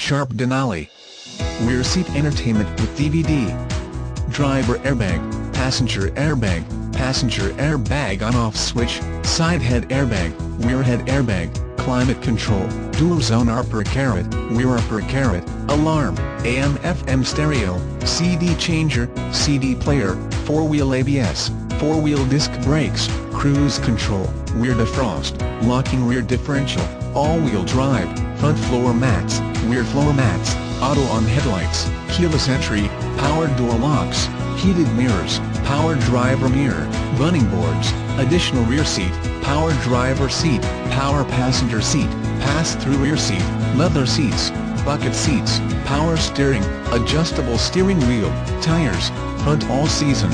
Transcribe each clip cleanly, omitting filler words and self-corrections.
Sharp Denali. Rear seat entertainment with DVD. Driver airbag, passenger airbag on-off switch, side head airbag, rear head airbag, climate control, dual zone upper carrot, rear upper carrot, alarm, AM/FM stereo, CD changer, CD player, 4-wheel ABS, 4-wheel disc brakes, cruise control, rear defrost, locking rear differential, all-wheel drive, front floor mats, rear floor mats, auto-on headlights, keyless entry, power door locks, heated mirrors, power driver mirror, running boards, additional rear seat, power driver seat, power passenger seat, pass-through rear seat, leather seats, bucket seats, power steering, adjustable steering wheel, tires, front all-season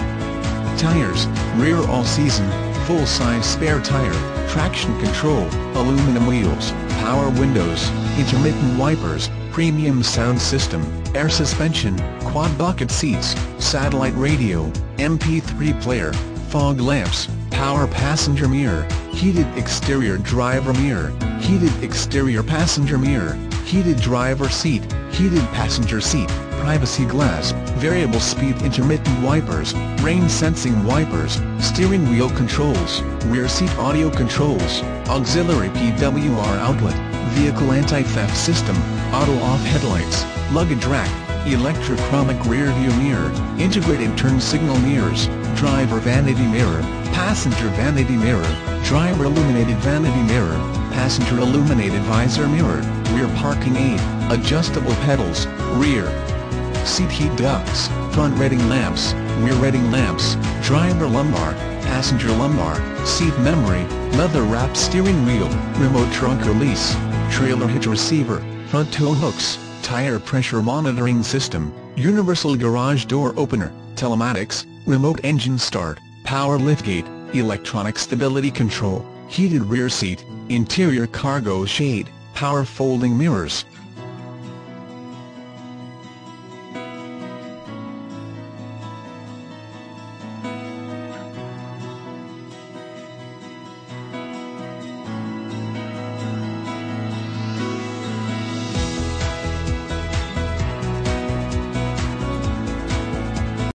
tires, rear all-season, full-size spare tire, traction control, aluminum wheels, power windows, intermittent wipers, premium sound system, air suspension, quad bucket seats, satellite radio, MP3 player, fog lamps, power passenger mirror, heated exterior driver mirror, heated exterior passenger mirror, heated driver seat, heated passenger seat, privacy glass, variable speed intermittent wipers, rain sensing wipers, steering wheel controls, rear seat audio controls, auxiliary PWR outlet, vehicle anti-theft system, auto-off headlights, luggage rack, electrochromic rear view mirror, integrated turn signal mirrors, driver vanity mirror, passenger vanity mirror, driver illuminated vanity mirror, passenger illuminated visor mirror, rear parking aid, adjustable pedals, rear seat heat ducts, front reading lamps, rear reading lamps, driver lumbar, passenger lumbar, seat memory, leather-wrapped steering wheel, remote trunk release, trailer hitch receiver, front tow hooks, tire pressure monitoring system, universal garage door opener, telematics, remote engine start, power liftgate, electronic stability control, heated rear seat, interior cargo shade, power folding mirrors,